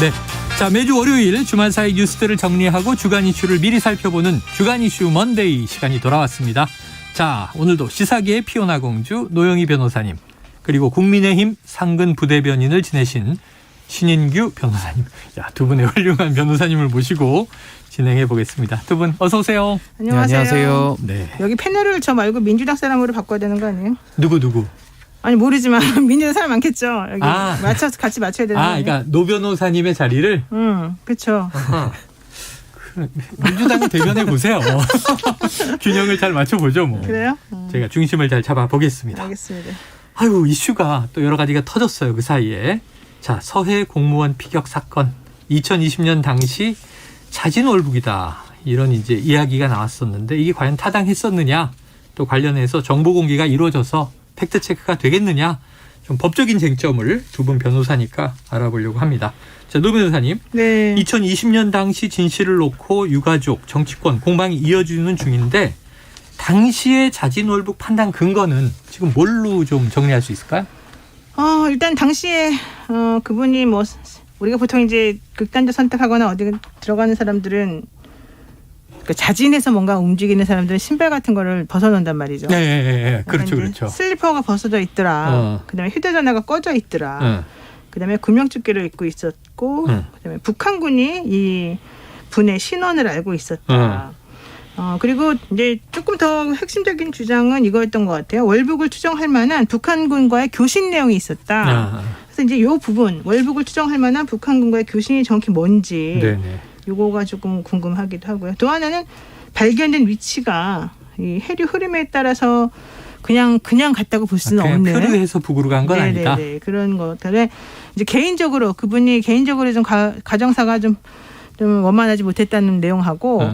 네. 자, 매주 월요일 주말 사이 뉴스들을 정리하고 주간 이슈를 미리 살펴보는 주간 이슈 먼데이 시간이 돌아왔습니다. 자, 오늘도 시사계의 피오나 공주 노영희 변호사님, 그리고 국민의힘 상근 부대변인을 지내신 신인규 변호사님. 야, 두 분의 훌륭한 변호사님을 모시고 진행해 보겠습니다. 두 분 어서 오세요. 안녕하세요. 네. 여기 패널을 저 말고 민주당 사람으로 바꿔야 되는 거 아니에요? 누구? 아니 모르지만 민주당 사람 많겠죠. 여기 맞춰서 같이 맞춰야 되는 거 아니에요? 그러니까 노 변호사님의 자리를. 그렇죠. 민주당이 대변해 보세요. 균형을 잘 맞춰보죠, 뭐. 그래요? 제가 중심을 잘 잡아보겠습니다. 알겠습니다. 아유, 이슈가 또 여러 가지가 터졌어요, 그 사이에. 자, 서해 공무원 피격 사건. 2020년 당시 자진월북이다, 이런 이제 이야기가 나왔었는데 이게 과연 타당했었느냐, 또 관련해서 정보 공개가 이루어져서 팩트 체크가 되겠느냐, 좀 법적인 쟁점을 두 분 변호사니까 알아보려고 합니다. 자, 노 변호사님. 네. 2020년 당시 진실을 놓고 유가족, 정치권 공방이 이어지는 중인데 당시의 자진월북 판단 근거는 지금 뭘로 좀 정리할 수 있을까요? 일단 당시에 그분이 뭐 우리가 보통 이제 극단적 선택하거나 어디 들어가는 사람들은 그 자진해서 뭔가 움직이는 사람들은 신발 같은 거를 벗어놓는단 말이죠. 네, 그렇죠. 슬리퍼가 벗어져 있더라. 그다음에 휴대전화가 꺼져 있더라. 그다음에 구명조끼를 입고 있었고, 그다음에 북한군이 이 분의 신원을 알고 있었다. 그리고 이제 조금 더 핵심적인 주장은 이거였던 것 같아요. 월북을 추정할 만한 북한군과의 교신 내용이 있었다. 그래서 이제 이 부분, 월북을 추정할 만한 북한군과의 교신이 정확히 뭔지, 요거가 조금 궁금하기도 하고요. 또 하나는 발견된 위치가 이 해류 흐름에 따라서 그냥 갔다고 볼 수는 없는. 표류해서 북으로 간 건 아니다. 네, 그런 것들에 이제 개인적으로 그분이 좀 가정사가 좀 원만하지 못했다는 내용하고.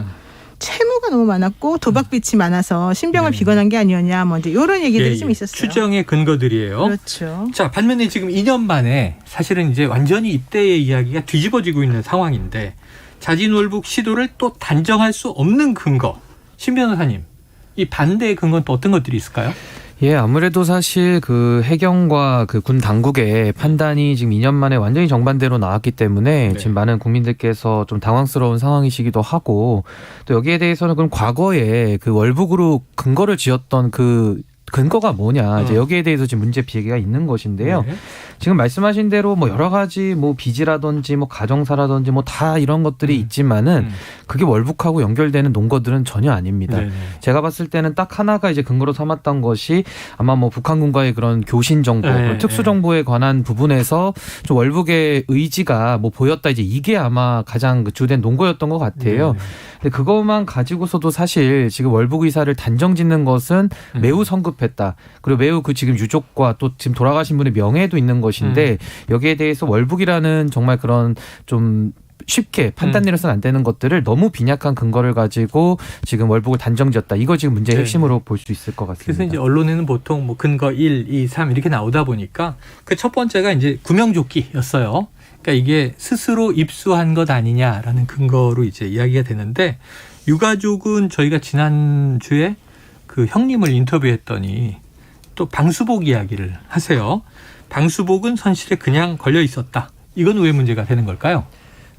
채무가 너무 많았고 도박빚이 많아서 신병을 비관한 게 아니었냐, 뭐 이제 이런 얘기들이 좀 있었어요. 추정의 근거들이에요. 그렇죠. 자, 반면에 지금 2년 만에 사실은 이제 완전히 입대의 이야기가 뒤집어지고 있는 상황인데 자진월북 시도를 또 단정할 수 없는 근거. 신 변호사님, 이 반대의 근거는 또 어떤 것들이 있을까요? 예, 아무래도 사실 그 해경과 그 군 당국의 판단이 지금 2년 만에 완전히 정반대로 나왔기 때문에 지금 많은 국민들께서 좀 당황스러운 상황이시기도 하고, 또 여기에 대해서는 그럼 과거에 그 월북으로 근거를 지었던 그 근거가 뭐냐, 이제 여기에 대해서 지금 문제 제기가 있는 것인데요. 지금 말씀하신 대로 뭐 여러 가지 뭐 빚이라든지 뭐 가정사라든지 뭐 다 이런 것들이 있지만은 그게 월북하고 연결되는 논거들은 전혀 아닙니다. 제가 봤을 때는 딱 하나가 이제 근거로 삼았던 것이 아마 뭐 북한군과의 그런 교신 정보, 특수 정보에 관한 부분에서 좀 월북의 의지가 뭐 보였다, 이제 이게 아마 가장 주된 논거였던 것 같아요. 근데 그것만 가지고서도 사실 지금 월북 의사를 단정짓는 것은 매우 성급했다. 그리고 매우 그 지금 유족과 또 지금 돌아가신 분의 명예도 있는 것인데 여기에 대해서 월북이라는 정말 그런 좀 쉽게 판단 내려서는 안 되는 것들을 너무 빈약한 근거를 가지고 지금 월북을 단정지었다. 이거 지금 문제의 핵심으로 볼 수 있을 것 같습니다. 그래서 이제 언론에는 보통 뭐 근거 1, 2, 3 이렇게 나오다 보니까 그 첫 번째가 이제 구명조끼였어요. 그러니까 이게 스스로 입수한 것 아니냐라는 근거로 이제 이야기가 되는데, 유가족은 저희가 지난주에 그 형님을 인터뷰했더니 또 방수복 이야기를 하세요. 방수복은 선실에 그냥 걸려 있었다. 이건 왜 문제가 되는 걸까요?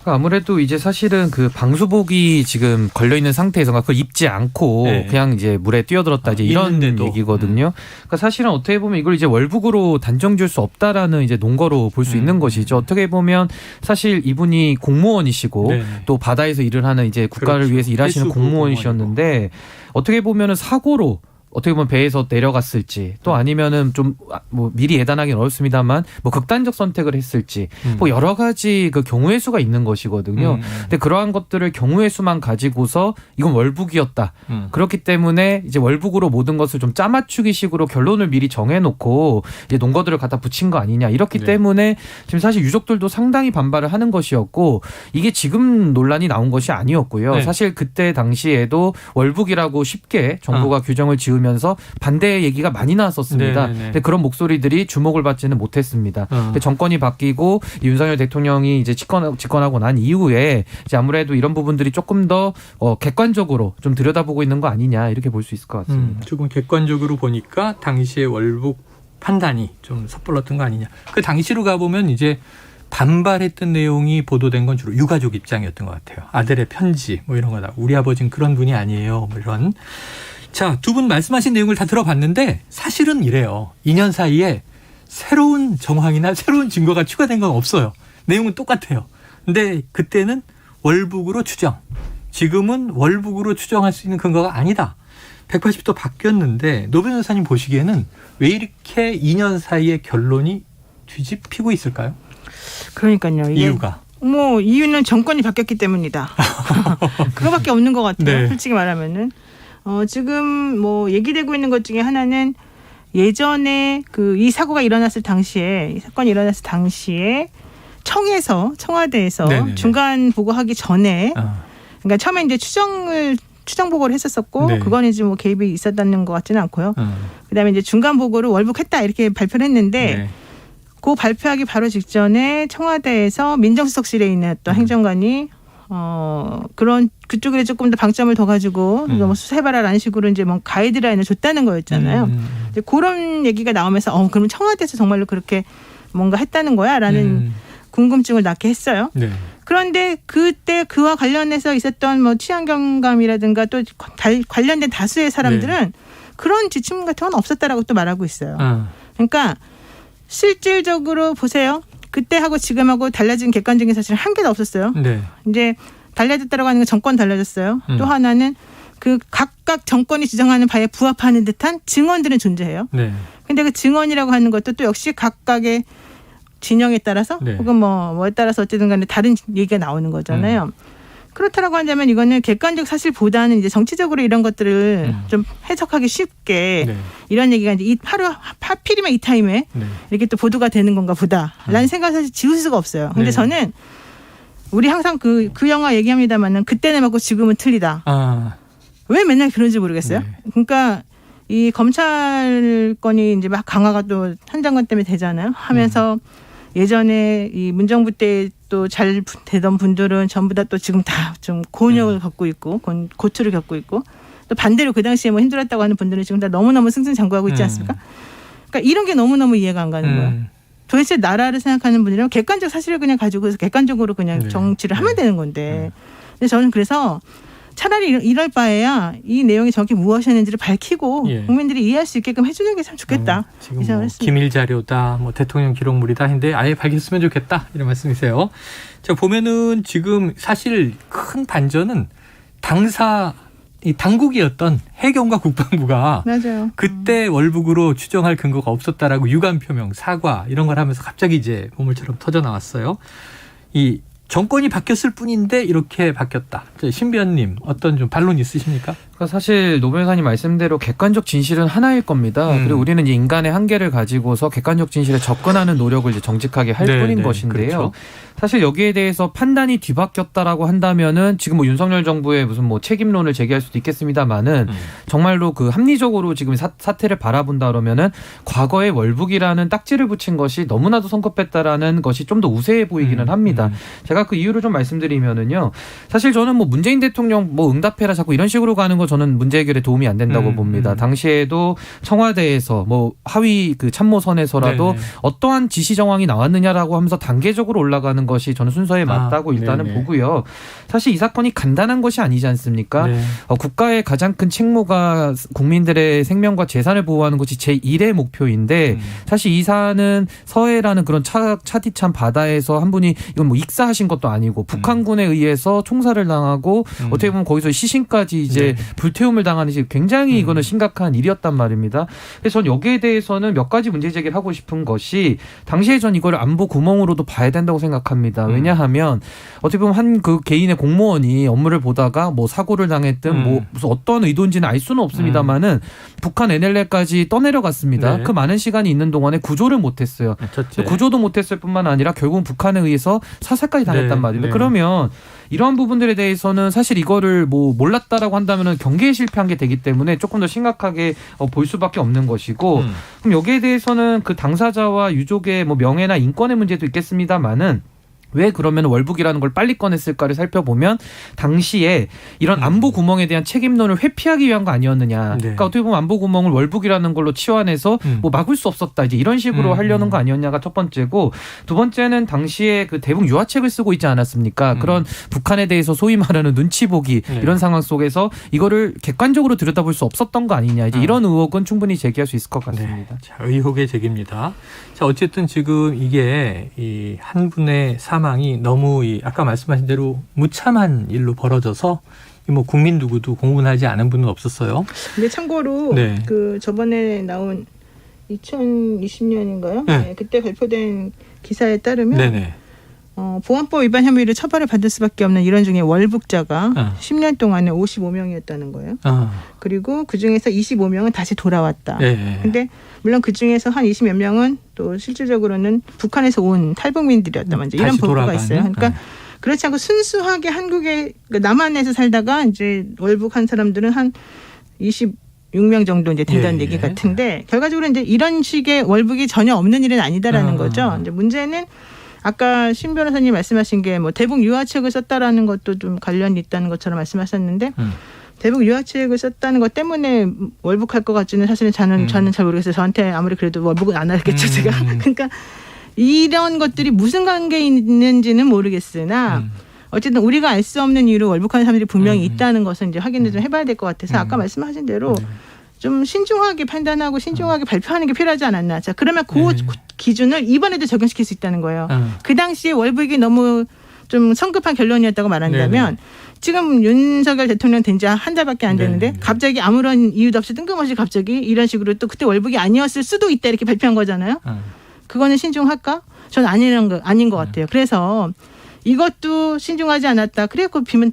아무래도 이제 사실은 그 방수복이 지금 걸려 있는 상태에서 그걸 입지 않고 그냥 이제 물에 뛰어들었다, 이제 이런 있는데도. 얘기거든요. 그러니까 사실은 어떻게 보면 이걸 이제 월북으로 단정지을 수 없다라는 이제 논거로 볼 수 있는 것이죠. 어떻게 보면 사실 이분이 공무원이시고 또 바다에서 일을 하는 이제 국가를 위해서 일하시는 공무원이셨는데 어떻게 보면은 사고로 어떻게 보면 배에서 내려갔을지, 또 아니면은 좀 뭐 미리 예단하기는 어렵습니다만 뭐 극단적 선택을 했을지, 뭐 여러 가지 그 경우의 수가 있는 것이거든요. 근데 그러한 것들을 경우의 수만 가지고서 이건 월북이었다. 그렇기 때문에 이제 월북으로 모든 것을 좀 짜맞추기식으로 결론을 미리 정해놓고 이제 논거들을 갖다 붙인 거 아니냐. 이렇기 때문에 지금 사실 유족들도 상당히 반발을 하는 것이었고, 이게 지금 논란이 나온 것이 아니었고요. 사실 그때 당시에도 월북이라고 쉽게 정부가 규정을 지으면서 반대 얘기가 많이 나왔었습니다. 근데 그런 목소리들이 주목을 받지는 못했습니다. 근데 정권이 바뀌고 윤석열 대통령이 이제 집권하고 난 이후에 이제 아무래도 이런 부분들이 조금 더 객관적으로 좀 들여다보고 있는 거 아니냐, 이렇게 볼 수 있을 것 같습니다. 조금 객관적으로 보니까 당시의 월북 판단이 좀 섣불렀던 거 아니냐. 그 당시로 가보면 이제 반발했던 내용이 보도된 건 주로 유가족 입장이었던 것 같아요. 아들의 편지 뭐 이런 거다. 우리 아버지는 그런 분이 아니에요. 뭐 이런. 자, 두 분 말씀하신 내용을 다 들어봤는데 사실은 이래요. 2년 사이에 새로운 정황이나 새로운 증거가 추가된 건 없어요. 내용은 똑같아요. 근데 그때는 월북으로 추정. 지금은 월북으로 추정할 수 있는 근거가 아니다. 180도 바뀌었는데 노 변호사님 보시기에는 왜 이렇게 2년 사이에 결론이 뒤집히고 있을까요? 그러니까요. 이게 이유가. 뭐 이유는 정권이 바뀌었기 때문이다. 그거밖에 없는 것 같아요. 네. 솔직히 말하면은 지금 뭐 얘기되고 있는 것 중에 하나는 예전에 그 이 사고가 일어났을 당시에 이 사건이 일어났을 당시에 청와대에서 네네네. 중간 보고하기 전에 그러니까 처음에 이제 추정 보고를 했었었고 네. 그거는 이제 뭐 개입이 있었다는 것 같지는 않고요. 그다음에 이제 중간 보고를 월북했다 이렇게 발표를 했는데 네. 그 발표하기 바로 직전에 청와대에서 민정수석실에 있는 어떤 행정관이 그런 그쪽에 조금 더 방점을 더 가지고 너무 수사해봐라라는 식으로 이제 뭐 가이드라인을 줬다는 거였잖아요. 이제 그런 얘기가 나오면서 그러면 청와대에서 정말로 그렇게 뭔가 했다는 거야라는 궁금증을 낳게 했어요. 네. 그런데 그때 그와 관련해서 있었던 뭐 취향경감이라든가 또 관련된 다수의 사람들은 그런 지침 같은 건 없었다라고 또 말하고 있어요. 그러니까 실질적으로 보세요. 그때하고 지금하고 달라진 객관적인 사실은 한 개도 없었어요. 네. 이제 달라졌다라고 하는 건 정권 달라졌어요. 또 하나는 그 각각 정권이 주장하는 바에 부합하는 듯한 증언들은 존재해요. 네. 근데 그 증언이라고 하는 것도 또 역시 각각의 진영에 따라서 네. 혹은 뭐에 따라서 어쨌든 간에 다른 얘기가 나오는 거잖아요. 그렇다라고 한다면 이거는 객관적 사실보다는 이제 정치적으로 이런 것들을 좀 해석하기 쉽게 네. 이런 얘기가 이제 하필이면 이 타임에 네. 이렇게 또 보도가 되는 건가 보다라는 생각을 사실 지울 수가 없어요. 근데 네. 저는 우리 항상 그 영화 얘기합니다만은 그때는 맞고 지금은 틀리다. 왜 맨날 그런지 모르겠어요. 네. 그러니까 이 검찰권이 이제 막 강화가 또 한 장관 때문에 되잖아요. 하면서 예전에 이 문정부 때 또 잘 되던 분들은 전부 다 또 지금 다 좀 곤욕을 겪고 있고 고초를 겪고 있고 또 반대로 그 당시에 뭐 힘들었다고 하는 분들은 지금 다 너무너무 승승장구하고 있지 않습니까? 그러니까 이런 게 너무너무 이해가 안 가는 거예요. 도대체 나라를 생각하는 분들은 객관적 사실을 그냥 가지고 객관적으로 그냥 네. 정치를 하면 되는 건데. 근데 저는 그래서 차라리 이럴 바에야 이 내용이 정확히 무엇이었는지를 밝히고 국민들이 이해할 수 있게끔 해주는 게 참 좋겠다. 지금 뭐 기밀 자료다, 뭐 대통령 기록물이다 했는데 아예 밝혔으면 좋겠다 이런 말씀이세요. 자, 보면은 지금 사실 큰 반전은 이 당국이었던 해경과 국방부가 맞아요. 그때 월북으로 추정할 근거가 없었다라고 유감 표명, 사과 이런 걸 하면서 갑자기 이제 보물처럼 터져 나왔어요. 이 정권이 바뀌었을 뿐인데 이렇게 바뀌었다. 신변님 어떤 좀 반론 있으십니까? 그러니까 사실 노 변호사님 말씀대로 객관적 진실은 하나일 겁니다. 그리고 우리는 이제 인간의 한계를 가지고서 객관적 진실에 접근하는 노력을 이제 정직하게 할 뿐인 것인데요. 그렇죠. 사실 여기에 대해서 판단이 뒤바뀌었다라고 한다면은 지금 뭐 윤석열 정부의 무슨 뭐 책임론을 제기할 수도 있겠습니다만은 정말로 그 합리적으로 지금 사태를 바라본다 그러면은 과거에 월북이라는 딱지를 붙인 것이 너무나도 성급했다라는 것이 좀 더 우세해 보이기는 합니다. 제가 그 이유를 좀 말씀드리면은요. 사실 저는 뭐 문재인 대통령 뭐 응답해라 자꾸 이런 식으로 가는 거 저는 문제 해결에 도움이 안 된다고 봅니다. 당시에도 청와대에서 뭐 하위 그 참모선에서라도 어떠한 지시 정황이 나왔느냐라고 하면서 단계적으로 올라가는 것이 저는 순서에 맞다고 일단은 보고요. 사실 이 사건이 간단한 것이 아니지 않습니까? 국가의 가장 큰 책무가 국민들의 생명과 재산을 보호하는 것이 제1의 목표인데 사실 이 사안은 서해라는 그런 차디찬 바다에서 한 분이 이건 뭐 익사하신 것도 아니고 북한군에 의해서 총살을 당하고 어떻게 보면 거기서 시신까지 이제 불태움을 당하는 굉장히 이거는 심각한 일이었단 말입니다. 그래서 전 여기에 대해서는 몇 가지 문제 제기를 하고 싶은 것이 당시에 전 이걸 안보 구멍으로도 봐야 된다고 생각합니다. 왜냐하면 어떻게 보면 한 그 개인의 공무원이 업무를 보다가 뭐 사고를 당했든 뭐 무슨 어떤 의도인지는 알 수는 없습니다만은 북한 NLL까지 떠내려갔습니다. 그 많은 시간이 있는 동안에 구조를 못했어요. 구조도 못했을 뿐만 아니라 결국은 북한에 의해서 사살까지 당했단 말입니다. 그러면 이러한 부분들에 대해서는 사실 이거를 뭐 몰랐다라고 한다면은 경계에 실패한 게 되기 때문에 조금 더 심각하게 볼 수밖에 없는 것이고 그럼 여기에 대해서는 그 당사자와 유족의 뭐 명예나 인권의 문제도 있겠습니다만은 왜 그러면 월북이라는 걸 빨리 꺼냈을까를 살펴보면 당시에 이런 안보 구멍에 대한 책임론을 회피하기 위한 거 아니었느냐. 그러니까 어떻게 보면 안보 구멍을 월북이라는 걸로 치환해서 뭐 막을 수 없었다. 이제 이런 식으로 하려는 거 아니었냐가 첫 번째고, 두 번째는 당시에 그 대북 유화책을 쓰고 있지 않았습니까? 그런 북한에 대해서 소위 말하는 눈치 보기 이런 상황 속에서 이거를 객관적으로 들여다볼 수 없었던 거 아니냐. 이제 이런 의혹은 충분히 제기할 수 있을 것 같습니다. 자, 의혹의 제기입니다. 자, 어쨌든 지금 이게 이 한 분의 사망이 너무 아까 말씀하신 대로 무참한 일로 벌어져서 뭐 국민 누구도 공분하지 않은 분은 없었어요. 근데 참고로 그 저번에 나온 2020년인가요? 네, 그때 발표된 기사에 따르면 보안법 위반 혐의로 처벌을 받을 수밖에 없는 이런 중에 월북자가 10년 동안에 55명이었다는 거예요. 그리고 그중에서 25명은 다시 돌아왔다. 근데 물론 그중에서 한 20몇 명은 또 실질적으로는 북한에서 온 탈북민들이었다. 이제 이런 보고가 있어요. 그러니까 그렇지 않고 순수하게 한국에 남한에서 살다가 이제 월북한 사람들은 한 26명 정도 이제 된다는 얘기 같은데, 결과적으로 이제 이런 식의 월북이 전혀 없는 일은 아니다라는 거죠. 이제 문제는 아까 신 변호사님 말씀하신 게 뭐 대북 유화책을 썼다라는 것도 좀 관련이 있다는 것처럼 말씀하셨는데, 대북 유화책을 썼다는 것 때문에 월북할 것 같지는 사실은 저는 잘 모르겠어요. 저한테 아무리 그래도 월북은 안 하겠죠, 제가. 그러니까 이런 것들이 무슨 관계 있는지는 모르겠으나 어쨌든 우리가 알 수 없는 이유로 월북하는 사람들이 분명히 있다는 것은 이제 확인을 좀 해봐야 될 것 같아서 아까 말씀하신 대로 좀 신중하게 판단하고 신중하게 발표하는 게 필요하지 않았나. 자, 그러면 그 기준을 이번에도 적용시킬 수 있다는 거예요. 그 당시에 월북이 너무 좀 성급한 결론이었다고 말한다면 지금 윤석열 대통령 된 지 한 달밖에 안 됐는데 갑자기 아무런 이유도 없이 뜬금없이 갑자기 이런 식으로 또 그때 월북이 아니었을 수도 있다 이렇게 발표한 거잖아요. 그거는 신중할까? 저는 아닌 것 같아요. 그래서 이것도 신중하지 않았다. 그래서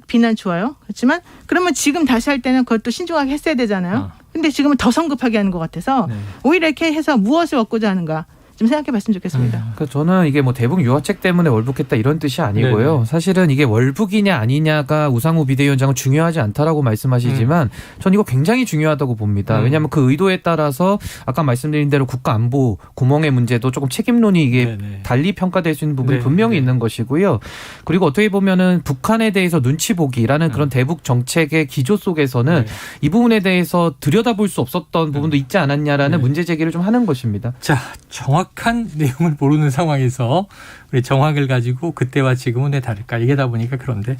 비난 좋아요. 그렇지만 그러면 지금 다시 할 때는 그것도 신중하게 했어야 되잖아요. 근데 지금은 더 성급하게 하는 것 같아서 오히려 이렇게 해서 무엇을 얻고자 하는가 좀 생각해 봤으면 좋겠습니다. 그러니까 저는 이게 뭐 대북 유화책 때문에 월북했다 이런 뜻이 아니고요. 사실은 이게 월북이냐 아니냐가 우상호 비대위원장은 중요하지 않다라고 말씀하시지만 전 이거 굉장히 중요하다고 봅니다. 왜냐하면 그 의도에 따라서 아까 말씀드린 대로 국가 안보 구멍의 문제도 조금 책임론이 이게 달리 평가될 수 있는 부분이 분명히 있는 것이고요. 그리고 어떻게 보면은 북한에 대해서 눈치 보기라는 그런 대북 정책의 기조 속에서는 이 부분에 대해서 들여다볼 수 없었던 부분도 있지 않았냐라는 문제 제기를 좀 하는 것입니다. 자, 정확한 내용을 모르는 상황에서 우리 정황을 가지고 그때와 지금은 왜 다를까 얘기하다 보니까 그런데,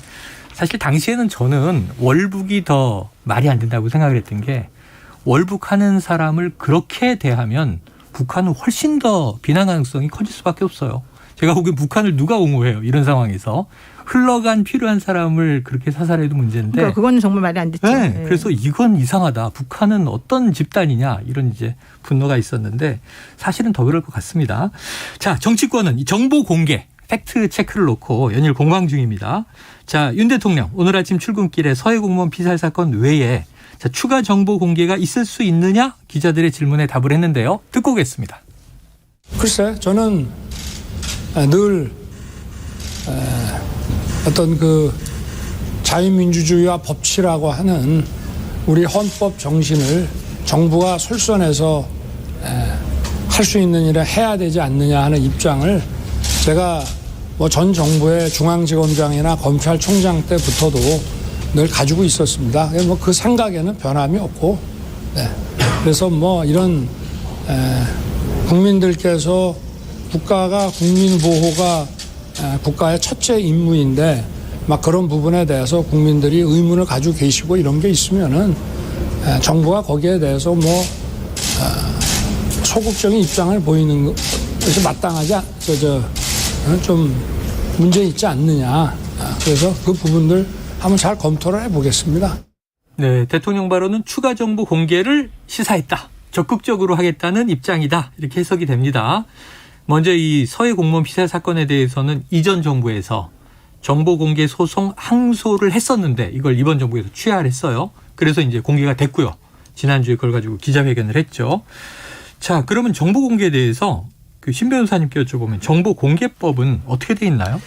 사실 당시에는 저는 월북이 더 말이 안 된다고 생각을 했던 게, 월북하는 사람을 그렇게 대하면 북한은 훨씬 더 비난 가능성이 커질 수밖에 없어요. 제가 보기엔 북한을 누가 옹호해요, 이런 상황에서. 흘러간 필요한 사람을 그렇게 사살해도 문제인데. 그러니까 그거는 정말 말이 안 됐죠. 그래서 이건 이상하다. 북한은 어떤 집단이냐, 이런 이제 분노가 있었는데 사실은 더 그럴 것 같습니다. 자, 정치권은 이 정보 공개, 팩트 체크를 놓고 연일 공방 중입니다. 자, 윤 대통령 오늘 아침 출근길에 서해 공무원 피살 사건 외에 자, 추가 정보 공개가 있을 수 있느냐 기자들의 질문에 답을 했는데요. 듣고 오겠습니다. 글쎄, 저는 늘 어떤 그 자유민주주의와 법치라고 하는 우리 헌법 정신을 정부가 솔선해서 할 수 있는 일을 해야 되지 않느냐 하는 입장을 제가 뭐 전 정부의 중앙지검장이나 검찰총장 때부터도 늘 가지고 있었습니다. 뭐 그 생각에는 변함이 없고, 그래서 뭐 이런 국민들께서 국가가 국민 보호가 국가의 첫째 임무인데 막 그런 부분에 대해서 국민들이 의문을 가지고 계시고 이런 게 있으면은 정부가 거기에 대해서 뭐 소극적인 입장을 보이는 것이 마땅하지 좀 문제 있지 않느냐. 그래서 그 부분들 한번 잘 검토를 해보겠습니다. 네, 대통령 발언은 추가 정보 공개를 시사했다. 적극적으로 하겠다는 입장이다. 이렇게 해석이 됩니다. 먼저 이 서해 공무원 피살 사건에 대해서는 이전 정부에서 정보 공개 소송 항소를 했었는데 이걸 이번 정부에서 취하했어요. 그래서 이제 공개가 됐고요. 지난주에 그걸 가지고 기자회견을 했죠. 자, 그러면 정보 공개에 대해서 그 신 변호사님께 여쭤보면 정보 공개법은 어떻게 돼 있나요?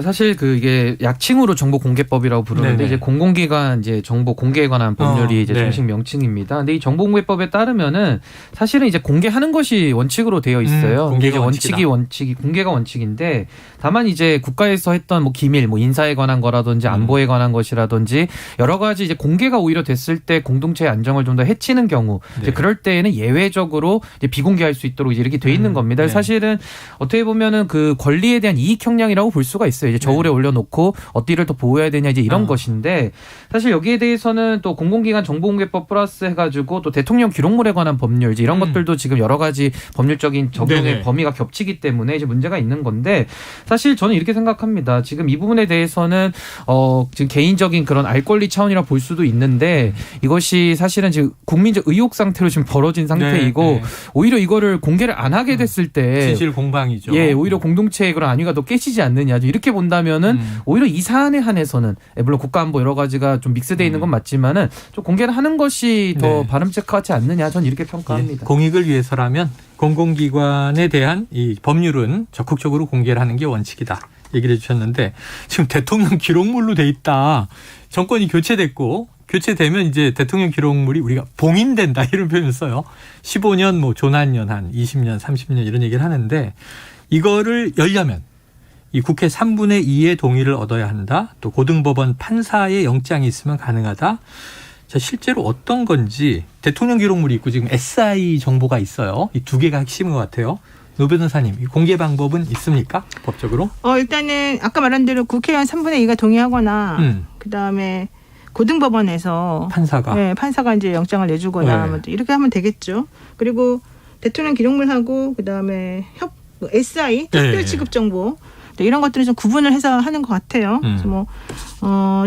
사실 이게 약칭으로 정보공개법이라고 부르는데 네네. 이제 공공기관 이제 정보 공개에 관한 법률이 이제 네. 정식 명칭입니다. 근데 이 정보공개법에 따르면은 사실은 이제 공개하는 것이 원칙으로 되어 있어요. 공개가 이제 원칙이 공개가 원칙인데 다만 이제 국가에서 했던 뭐 기밀, 뭐 인사에 관한 거라든지 안보에 관한 것이라든지 여러 가지 이제 공개가 오히려 됐을 때 공동체의 안정을 좀 더 해치는 경우 이제 네. 그럴 때에는 예외적으로 이제 비공개할 수 있도록 이제 이렇게 돼 있는 겁니다. 네. 사실은 어떻게 보면은 그 권리에 대한 이익 형량이라고 볼 수가 있어요. 이제 저울에 올려놓고 어디를 더 보호해야 되냐 이제 이런 것인데 사실 여기에 대해서는 또 공공기관 정보공개법 플러스 해가지고 또 대통령 기록물에 관한 법률 이제 이런 것들도 지금 여러 가지 법률적인 적용의 네네. 범위가 겹치기 때문에 이제 문제가 있는 건데 사실 저는 이렇게 생각합니다. 지금 이 부분에 대해서는 지금 개인적인 그런 알 권리 차원이라 볼 수도 있는데 이것이 사실은 지금 국민적 의혹 상태로 지금 벌어진 상태이고 네. 오히려 이거를 공개를 안 하게 됐을 때 진실 공방이죠. 예, 오히려 공동체의 그런 안위가 더 깨지지 않느냐. 이렇게 본다면은 오히려 이 사안에 한해서는 물론 국가안보 여러 가지가 좀 믹스되어 있는 건 맞지만은 좀 공개를 하는 것이 더 네. 바람직하지 않느냐. 저는 이렇게 평가합니다. 예, 공익을 위해서라면 공공기관에 대한 이 법률은 적극적으로 공개를 하는 게 원칙이다. 얘기를 해주셨는데 지금 대통령 기록물로 돼 있다. 정권이 교체됐고 교체되면 이제 대통령 기록물이 우리가 봉인된다 이런 표현을 써요. 15년 뭐 조난년 한 20년 30년 이런 얘기를 하는데 이거를 열려면 이 국회 3분의 2의 동의를 얻어야 한다. 또 고등법원 판사의 영장이 있으면 가능하다. 자, 실제로 어떤 건지 대통령 기록물이 있고 지금 SI 정보가 있어요. 이 두 개가 핵심인 것 같아요. 노 변호사님, 이 공개 방법은 있습니까? 법적으로? 일단은 아까 말한 대로 국회의원 3분의 2가 동의하거나 그다음에 고등법원에서 판사가 이제 영장을 내주거나 뭐 이렇게 하면 되겠죠. 그리고 대통령 기록물하고 그다음에 SI 특별 취급 정보 이런 것들은 좀 구분을 해서 하는 것 같아요. 그래서 뭐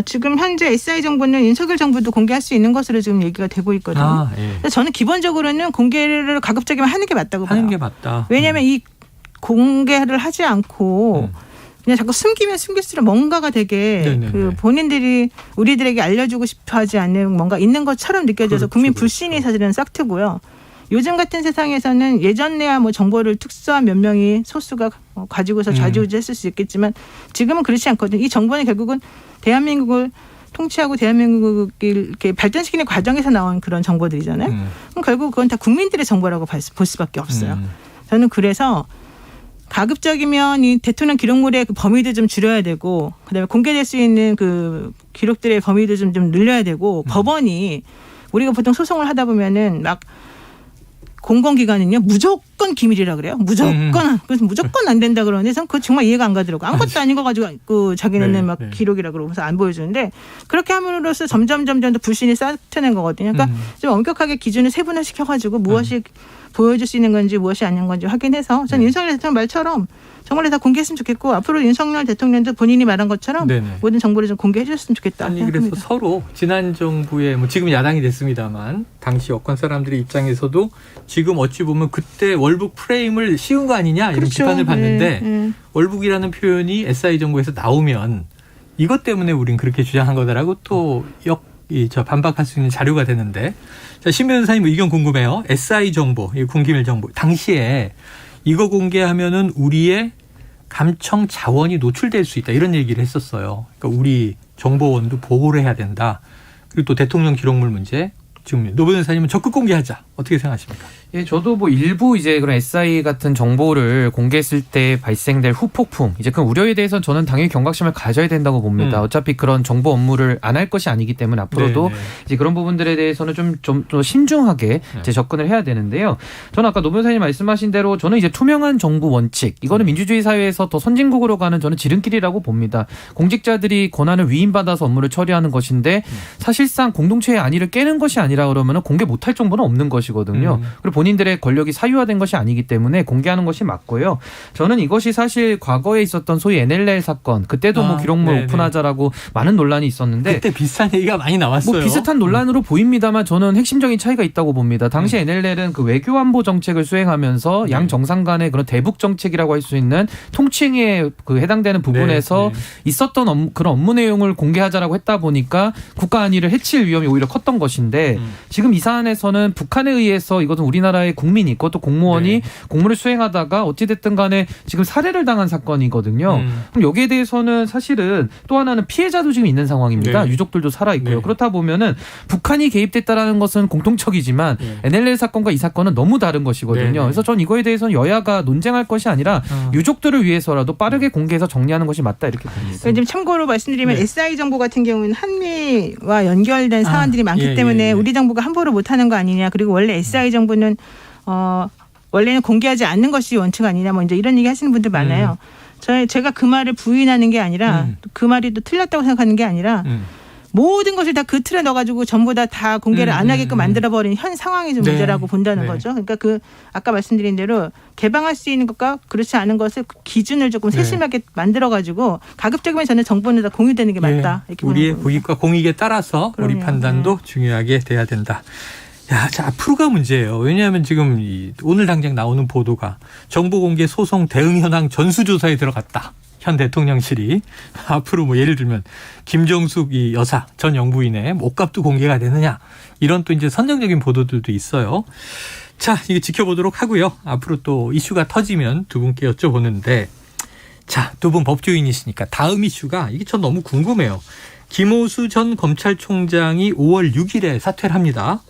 지금 현재 SI 정보는 윤석열 정부도 공개할 수 있는 것으로 지금 얘기가 되고 있거든요. 그래서 저는 기본적으로는 공개를 가급적이면 하는 게 맞다고 봐요. 하는 게 맞다. 왜냐하면 이 공개를 하지 않고 그냥 자꾸 숨기면 숨길수록 뭔가가 되게 그 본인들이 우리들에게 알려주고 싶어하지 않는 뭔가 있는 것처럼 느껴져서 국민 불신이 사실은 싹트고요. 요즘 같은 세상에서는 예전에야 뭐 정보를 특수한 몇 명이 소수가 가지고서 좌지우지했을 수 있겠지만 지금은 그렇지 않거든요. 이 정보는 결국은 대한민국을 통치하고 대한민국을 이렇게 발전시키는 과정에서 나온 그런 정보들이잖아요. 그럼 결국 그건 다 국민들의 정보라고 볼 수밖에 없어요. 저는 그래서 가급적이면 이 대통령 기록물의 그 범위도 좀 줄여야 되고 그다음에 공개될 수 있는 그 기록들의 범위도 좀 늘려야 되고 법원이 우리가 보통 소송을 하다 보면은 막 공공기관은요 무조건 기밀이라 그래요. 무조건 그래서 무조건 안 된다 그러는데 저는 그거 정말 이해가 안 가더라고요. 아무것도 아닌 거 가지고 그 자기네는 막 기록이라 그러면서 안 보여주는데 그렇게 함으로써 점점 더 불신이 쌓여는 거거든요. 그러니까 좀 엄격하게 기준을 세분화시켜가지고 무엇이 보여줄 수 있는 건지 무엇이 아닌 건지 확인해서 저는 윤석열 대통령 말처럼 정말 다 공개했으면 좋겠고 앞으로 윤석열 대통령도 본인이 말한 것처럼 모든 정보를 좀 공개해 주셨으면 좋겠다. 아니 그래서 서로 지난 정부의 뭐 지금 야당이 됐습니다만 당시 여권 사람들의 입장에서도 지금 어찌 보면 그때 월북 프레임을 씌운 거 아니냐 이런 비판을 받는데 월북이라는 표현이 SI 정부에서 나오면 이것 때문에 우린 그렇게 주장한 거다라고 또 반박할 수 있는 자료가 되는데 자, 신 변호사님 의견 궁금해요. SI 정보, 군기밀 정보 당시에 이거 공개하면은 우리의 감청 자원이 노출될 수 있다 이런 얘기를 했었어요. 그러니까 우리 정보원도 보호를 해야 된다. 그리고 또 대통령 기록물 문제. 지금 노 변호사님은 적극 공개하자. 어떻게 생각하십니까? 예, 저도 뭐 일부 이제 그런 SI 같은 정보를 공개했을 때 발생될 후폭풍, 이제 그 우려에 대해서는 저는 당연히 경각심을 가져야 된다고 봅니다. 어차피 그런 정보 업무를 안 할 것이 아니기 때문에 앞으로도 이제 그런 부분들에 대해서는 좀 신중하게 이제 접근을 해야 되는데요. 저는 아까 노 변호사님 말씀하신 대로 저는 이제 투명한 정부 원칙, 이거는 민주주의 사회에서 더 선진국으로 가는 저는 지름길이라고 봅니다. 공직자들이 권한을 위임받아서 업무를 처리하는 것인데 사실상 공동체의 안위를 깨는 것이 아니라 그러면 공개 못할 정보는 없는 것이거든요. 그리고 본인들의 권력이 사유화된 것이 아니기 때문에 공개하는 것이 맞고요. 저는 이것이 사실 과거에 있었던 소위 NLL 사건, 그때도 뭐 기록물 오픈하자라고 많은 논란이 있었는데 그때 비슷한 얘기가 많이 나왔어요. 뭐 비슷한 논란으로 보입니다만 저는 핵심적인 차이가 있다고 봅니다. 당시 NLL은 그 외교안보 정책을 수행하면서 양 정상 간의 그런 대북 정책이라고 할 수 있는 통칭에 그 해당되는 부분에서 있었던 그런 업무 내용을 공개하자라고 했다 보니까 국가 안위를 해칠 위험이 오히려 컸던 것인데 지금 이 사안에서는 북한에 의해서 이것은 우리나라 우리나라의 국민이 있고 또 공무원이 네. 공무를 수행하다가 어찌됐든 간에 지금 살해를 당한 사건이거든요. 그럼 여기에 대해서는 사실은 또 하나는 피해자도 지금 있는 상황입니다. 네. 유족들도 살아있고요. 네. 그렇다 보면은 북한이 개입됐다라는 것은 공통적이지만 네. NLL 사건과 이 사건은 너무 다른 것이거든요. 네, 네. 그래서 전 이거에 대해서는 여야가 논쟁할 것이 아니라 유족들을 위해서라도 빠르게 공개해서 정리하는 것이 맞다 이렇게 봅니다. 그러니까 참고로 말씀드리면 네. SI 정부 같은 경우는 한미와 연결된 사안들이 많기 예, 때문에 예, 예. 우리 정부가 함부로 못하는 거 아니냐. 그리고 원래 SI 정부는 원래는 공개하지 않는 것이 원칙 아니냐. 뭐 이제 이런 얘기 하시는 분들 많아요. 제가 그 말을 부인하는 게 아니라 그 말이 또 틀렸다고 생각하는 게 아니라 모든 것을 다 그 틀에 넣어가지고 전부 다 공개를 안 하게끔 만들어버린 현 상황이 좀 네. 문제라고 본다는 네. 거죠. 그러니까 아까 말씀드린 대로 개방할 수 있는 것과 그렇지 않은 것을 기준을 조금 네. 세심하게 만들어가지고 가급적이면 저는 정보는 다 공유되는 게 맞다. 이렇게 보는 우리의 겁니다. 고익과 공익에 따라서 우리 그럼요. 판단도 중요하게 돼야 된다. 야, 자, 앞으로가 문제예요. 왜냐하면 지금 오늘 당장 나오는 보도가 정보공개 소송 대응 현황 전수조사에 들어갔다. 현 대통령실이 앞으로 뭐 예를 들면 김정숙 이 여사 전 영부인의 옷값도 공개가 되느냐 이런 또 이제 선정적인 보도들도 있어요. 자, 이거 지켜보도록 하고요. 앞으로 또 이슈가 터지면 두 분께 여쭤보는데 자, 두 분 법조인이시니까 다음 이슈가 이게 전 너무 궁금해요. 김오수 전 검찰총장이 5월 6일에 사퇴를 합니다.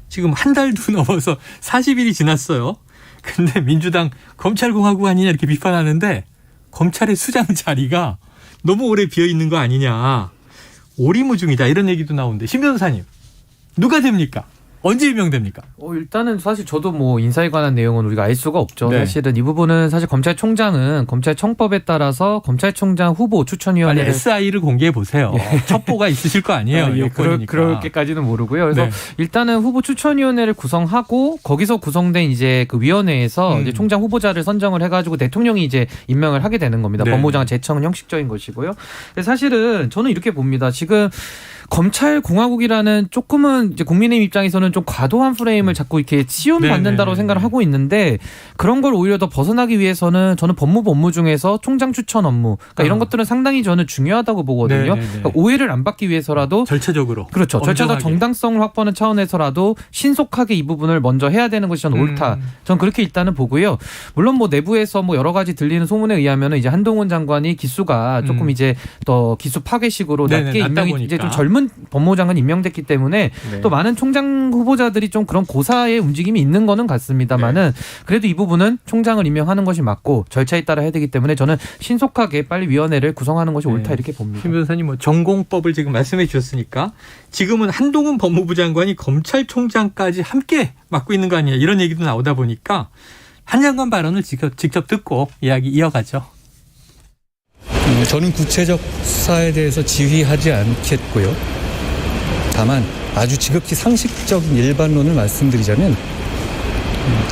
지금 한 달도 넘어서 40일이 지났어요. 근데 민주당 검찰공화국 아니냐 이렇게 비판하는데 검찰의 수장 자리가 너무 오래 비어있는 거 아니냐. 오리무중이다 이런 얘기도 나오는데 신 변호사님 누가 됩니까? 언제 임명됩니까? 일단은 사실 저도 뭐 인사에 관한 내용은 우리가 알 수가 없죠. 네. 사실은 이 부분은 사실 검찰총장은 검찰청법에 따라서 검찰총장 후보 빨리 추천위원회를 SI를 공개해 보세요. 첩보가 있으실 거 아니에요. 여권이니까. 그럴게까지는 모르고요. 그래서 네. 일단은 후보 추천위원회를 구성하고 거기서 구성된 이제 그 위원회에서 이제 총장 후보자를 선정을 해가지고 대통령이 이제 임명을 하게 되는 겁니다. 네. 법무장관 제청은 형식적인 것이고요. 근데 사실은 저는 이렇게 봅니다. 지금 검찰공화국이라는 조금은 이제 국민의힘 입장에서는 좀 과도한 프레임을 자꾸 이렇게 씌움받는다고 생각을 하고 있는데 그런 걸 오히려 더 벗어나기 위해서는 저는 법무부 업무 중에서 총장 추천 업무 그러니까 이런 것들은 상당히 저는 중요하다고 보거든요. 그러니까 오해를 안 받기 위해서라도 절차적으로 그렇죠. 절차적 정당성을 확보하는 차원에서라도 신속하게 이 부분을 먼저 해야 되는 것이 저는 옳다. 저는 그렇게 일단은 보고요. 물론 뭐 내부에서 뭐 여러 가지 들리는 소문에 의하면은 이제 한동훈 장관이 기수가 조금 이제 더 기수 파괴식으로 낮게 임명이 이제 좀 젊은 법무장관 임명됐기 때문에 또 많은 총장 후보자들이 좀 그런 고사의 움직임이 있는 거는 같습니다만은 그래도 이 부분은 총장을 임명하는 것이 맞고 절차에 따라 해야 되기 때문에 저는 신속하게 빨리 위원회를 구성하는 것이 옳다 이렇게 봅니다. 신 변호사님 뭐 전공법을 지금 말씀해 주셨으니까 지금은 한동훈 법무부 장관이 검찰총장까지 함께 맡고 있는 거 아니냐 이런 얘기도 나오다 보니까 한 장관 발언을 직접 듣고 이야기 이어가죠. 저는 구체적 수사에 대해서 지휘하지 않겠고요. 다만 아주 지극히 상식적인 일반론을 말씀드리자면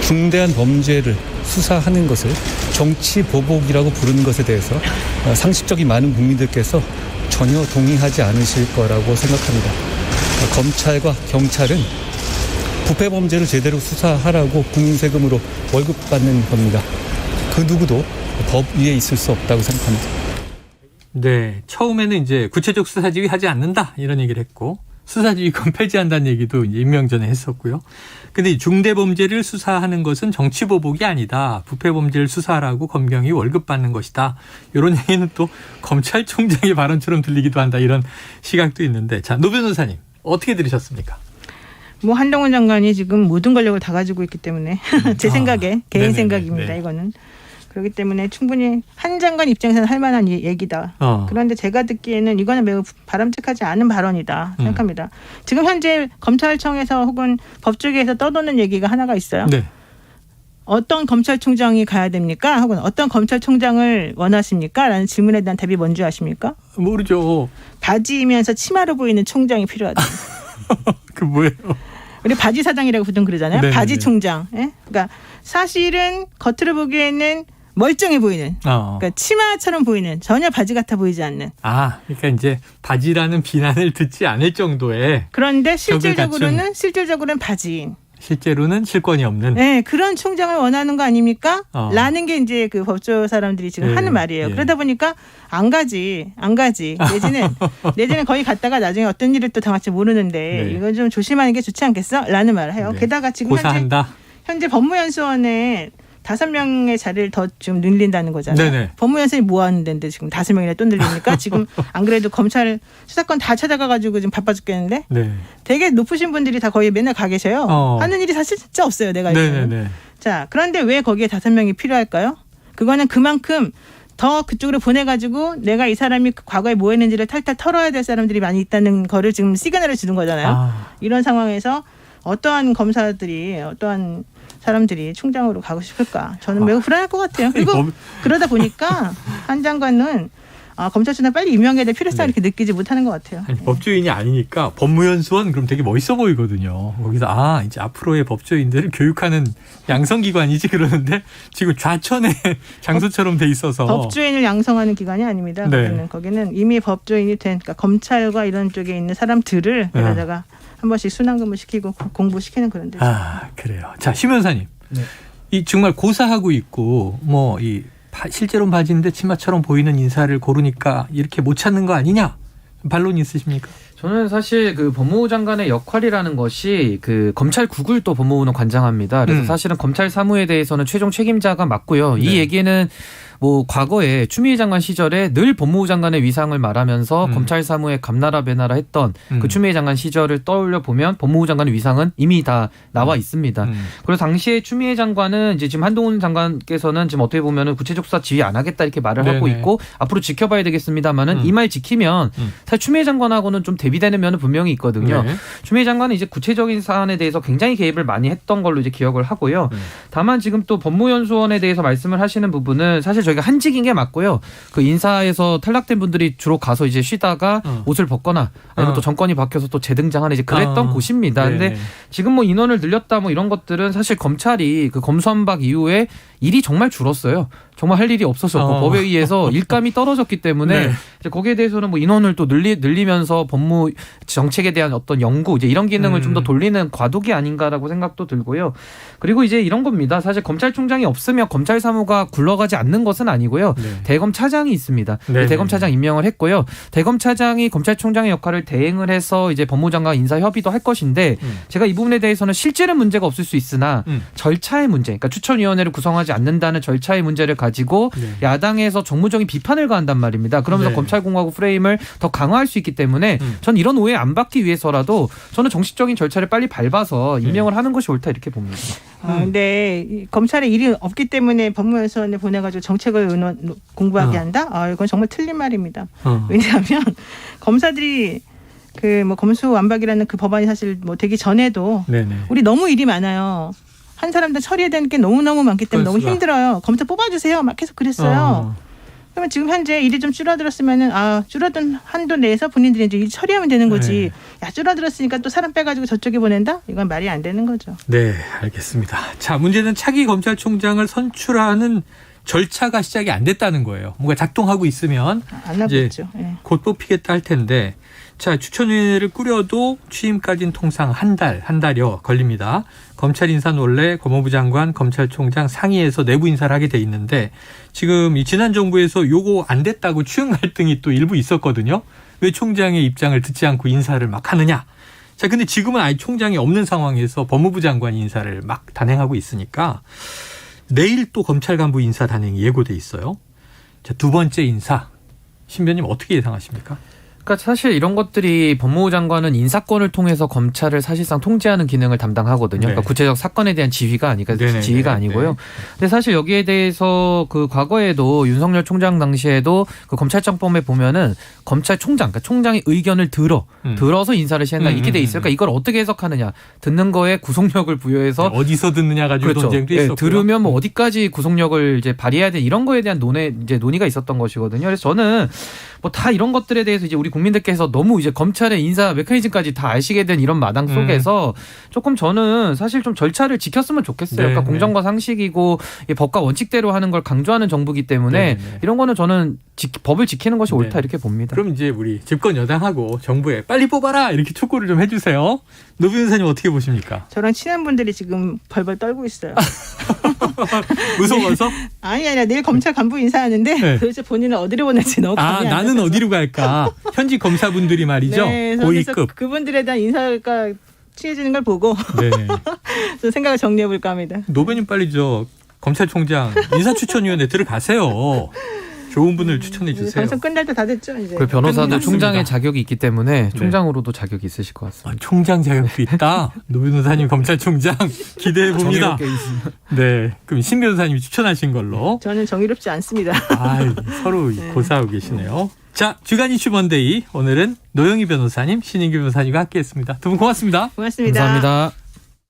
중대한 범죄를 수사하는 것을 정치 보복이라고 부르는 것에 대해서 상식적인 많은 국민들께서 전혀 동의하지 않으실 거라고 생각합니다. 검찰과 경찰은 부패 범죄를 제대로 수사하라고 국민 세금으로 월급 받는 겁니다. 그 누구도 법 위에 있을 수 없다고 생각합니다. 네, 처음에는 이제 구체적 수사지휘 하지 않는다 이런 얘기를 했고 수사지휘권 폐지한다는 얘기도 이제 임명 전에 했었고요. 근데 중대 범죄를 수사하는 것은 정치 보복이 아니다. 부패 범죄를 수사하라고 검경이 월급 받는 것이다. 이런 얘기는 또 검찰총장의 발언처럼 들리기도 한다. 이런 시각도 있는데, 자, 노 변호사님 어떻게 들으셨습니까? 뭐 한동훈 장관이 지금 모든 권력을 다 가지고 있기 때문에 제 생각에 개인 네네네. 생각입니다. 네. 이거는. 그렇기 때문에 충분히 한 장관 입장에서는 할 만한 얘기다. 그런데 제가 듣기에는 이거는 매우 바람직하지 않은 발언이다 생각합니다. 지금 현재 검찰청에서 혹은 법조계에서 떠도는 얘기가 하나가 있어요. 네. 어떤 검찰총장이 가야 됩니까? 혹은 어떤 검찰총장을 원하십니까? 라는 질문에 대한 답이 뭔지 아십니까? 모르죠. 바지이면서 치마로 보이는 총장이 필요하다. 그 뭐예요? 우리 바지 사장이라고 보통 그러잖아요. 네네네. 바지 총장. 예? 그러니까 사실은 겉으로 보기에는 멀쩡해 보이는, 그러니까 치마처럼 보이는, 전혀 바지 같아 보이지 않는. 그러니까 이제 바지라는 비난을 듣지 않을 정도의. 그런데 실질적으로는 바지인. 실제로는 실권이 없는. 네, 그런 총장을 원하는 거 아닙니까? 라는 게 이제 그 법조 사람들이 지금 하는 말이에요. 그러다 보니까 안 가지. 내지는 거기 갔다가 나중에 어떤 일을 또 당할지 모르는데 이건 좀 조심하는 게 좋지 않겠어? 라는 말을 해요. 게다가 지금 고사한다. 현재 법무연수원에 5명의 자리를 더 좀 늘린다는 거잖아요. 네네. 법무연수원이 뭐 하는 데인데 지금 5명이나 또 늘리니까 지금 안 그래도 검찰 수사권 다 찾아가가지고 지금 바빠 죽겠는데 네. 되게 높으신 분들이 다 거기 맨날 가 계셔요. 하는 일이 사실 진짜 없어요. 내가 알기로는. 네네네. 자, 그런데 왜 거기에 5명이 필요할까요? 그거는 그만큼 더 그쪽으로 보내가지고 내가 이 사람이 과거에 뭐 했는지를 탈탈 털어야 될 사람들이 많이 있다는 거를 지금 시그널을 주는 거잖아요. 이런 상황에서 어떠한 검사들이 어떠한 사람들이 총장으로 가고 싶을까? 저는 매우 불안할 것 같아요. 그리고 그러다 보니까 한 장관은 검찰총장 빨리 임명해야 될 필요성을 이렇게 느끼지 못하는 것 같아요. 아니, 법조인이 아니니까 법무연수원 그럼 되게 멋있어 보이거든요. 거기서 이제 앞으로의 법조인들을 교육하는 양성기관이지 그러는데 지금 좌천의 장소처럼 돼 있어서 법조인을 양성하는 기관이 아닙니다. 네. 거기는 이미 법조인이 된 그러니까 검찰과 이런 쪽에 있는 사람들을 여기다가 한 번씩 순환근무 시키고 공부시키는 그런 데죠. 그래요. 자, 심 변호사님. 네. 이 정말 고사하고 있고 뭐 이 실제로는 바지인데 치마처럼 보이는 인사를 고르니까 이렇게 못 찾는 거 아니냐? 반론이 있으십니까? 저는 사실 그 법무부 장관의 역할이라는 것이 그 검찰국을 또 법무부는 관장합니다. 그래서 사실은 검찰 사무에 대해서는 최종 책임자가 맞고요. 이 얘기는 뭐 과거에 추미애 장관 시절에 늘 법무부 장관의 위상을 말하면서 검찰 사무에 감나라 배나라 했던 그 추미애 장관 시절을 떠올려 보면 법무부 장관의 위상은 이미 다 나와 있습니다. 그리고 당시에 추미애 장관은 이제 지금 한동훈 장관께서는 지금 어떻게 보면은 구체적 수사 지휘 안 하겠다 이렇게 말을 하고 있고 앞으로 지켜봐야 되겠습니다만은 이 말 지키면 사실 추미애 장관하고는 좀 대비되는 면은 분명히 있거든요. 추미애 장관은 이제 구체적인 사안에 대해서 굉장히 개입을 많이 했던 걸로 이제 기억을 하고요. 다만 지금 또 법무연수원에 대해서 말씀을 하시는 부분은 사실 저희가 한직인 게 맞고요. 그 인사에서 탈락된 분들이 주로 가서 이제 쉬다가 옷을 벗거나 아니면 또 정권이 바뀌어서 또 재등장하는 이제 그랬던 곳입니다. 근데 지금 뭐 인원을 늘렸다 뭐 이런 것들은 사실 검찰이 그 검수완박 이후에 일이 정말 줄었어요. 정말 할 일이 없었었고 법에 의해서 일감이 떨어졌기 때문에 이제 거기에 대해서는 뭐 인원을 또 늘리면서 법무 정책에 대한 어떤 연구 이제 이런 기능을 좀 더 돌리는 과도기 아닌가라고 생각도 들고요. 그리고 이제 이런 겁니다. 사실 검찰총장이 없으면 검찰 사무가 굴러가지 않는 것은 아니고요. 대검차장이 있습니다. 대검차장 임명을 했고요. 대검차장이 검찰총장의 역할을 대행을 해서 이제 법무장관 인사 협의도 할 것인데 제가 이 부분에 대해서는 실제는 문제가 없을 수 있으나 절차의 문제, 그러니까 추천위원회를 구성하지 않는다는 절차의 문제를 가지고 야당에서 정무적인 비판을 가한단 말입니다. 그러면서 검찰공화국 프레임을 더 강화할 수 있기 때문에 전 이런 오해 안 받기 위해서라도 저는 정식적인 절차를 빨리 밟아서 임명을 하는 것이 옳다 이렇게 봅니다. 근데 검찰에 일이 없기 때문에 법무연수원에 보내가지고 정책을 공부하게 한다? 이건 정말 틀린 말입니다. 왜냐하면 검사들이 그 뭐 검수완박이라는 그 법안이 사실 뭐 되기 전에도 우리 너무 일이 많아요. 한 사람당 처리해야 되는 게 너무너무 많기 때문에 너무 힘들어요. 검사 뽑아주세요. 막 계속 그랬어요. 그러면 지금 현재 일이 좀 줄어들었으면은 줄어든 한도 내에서 본인들이 이제 일 처리하면 되는 거지. 야, 줄어들었으니까 또 사람 빼가지고 저쪽에 보낸다? 이건 말이 안 되는 거죠. 네, 알겠습니다. 자, 문제는 차기 검찰총장을 선출하는 절차가 시작이 안 됐다는 거예요. 뭔가 작동하고 있으면 안 하고 있죠. 곧 뽑히겠다 할 텐데, 자, 추천위원회를 꾸려도 취임까지는 통상 한 달여 걸립니다. 검찰 인사는 원래 법무부 장관, 검찰총장 상의해서 내부 인사를 하게 돼 있는데 지금 이 지난 정부에서 요거 안 됐다고 추영 갈등이 또 일부 있었거든요. 왜 총장의 입장을 듣지 않고 인사를 막 하느냐. 자, 근데 지금은 아예 총장이 없는 상황에서 법무부 장관 인사를 막 단행하고 있으니까 내일 또 검찰 간부 인사 단행이 예고돼 있어요. 자, 두 번째 인사. 신변님 어떻게 예상하십니까? 그러니까 사실 이런 것들이 법무부 장관은 인사권을 통해서 검찰을 사실상 통제하는 기능을 담당하거든요. 그러니까 구체적 사건에 대한 지휘가 아니고요. 근데 사실 여기에 대해서 그 과거에도 윤석열 총장 당시에도 그 검찰청법에 보면은 검찰총장, 그러니까 총장의 의견을 들어서 인사를 시한다 이렇게 돼 있어요. 그러니까 이걸 어떻게 해석하느냐, 듣는 거에 구속력을 부여해서 어디서 듣느냐 가지고 논쟁도 있었고요. 들으면 뭐 어디까지 구속력을 이제 발휘해야 돼 이런 거에 대한 논의가 있었던 것이거든요. 그래서 저는 뭐 다 이런 것들에 대해서 이제 우리 국민들께서 너무 이제 검찰의 인사 메커니즘까지 다 아시게 된 이런 마당 속에서 조금 저는 사실 좀 절차를 지켰으면 좋겠어요. 그러니까 공정과 상식이고 법과 원칙대로 하는 걸 강조하는 정부이기 때문에 이런 거는 저는 법을 지키는 것이 옳다 이렇게 봅니다. 그럼 이제 우리 집권 여당하고 정부에 빨리 뽑아라 이렇게 촉구를 좀 해주세요. 노 변호사님 어떻게 보십니까? 저랑 친한 분들이 지금 벌벌 떨고 있어요. 무서워서? 아니야. 내일 검찰 간부 인사하는데 도대체 본인은 어디로 보낼지 너무 감이 안 나는 어디로 갈까? 현직 검사분들이 말이죠. 네, 고위급. 그분들에 대한 인사가 친해지는 걸 보고 네. 좀 생각을 정리해 볼까 합니다. 노변님 빨리 검찰총장 인사추천위원회 들어가세요. 좋은 분을 추천해 주세요. 방송 끝날 때 다 됐죠 이제. 그 변호사도 끝났습니다. 총장의 자격이 있기 때문에 네. 총장으로도 자격이 있으실 것 같습니다. 총장 자격도 있다. 노 변호사님 검찰총장 기대해 봅니다. 정의롭게 있으면. 네, 그럼 신 변호사님이 추천하신 걸로. 저는 정의롭지 않습니다. 서로 고사하고 계시네요. 자, 주간 이슈 먼데이 오늘은 노영희 변호사님, 신인규 변호사님과 함께했습니다. 두 분 고맙습니다. 고맙습니다. 감사합니다.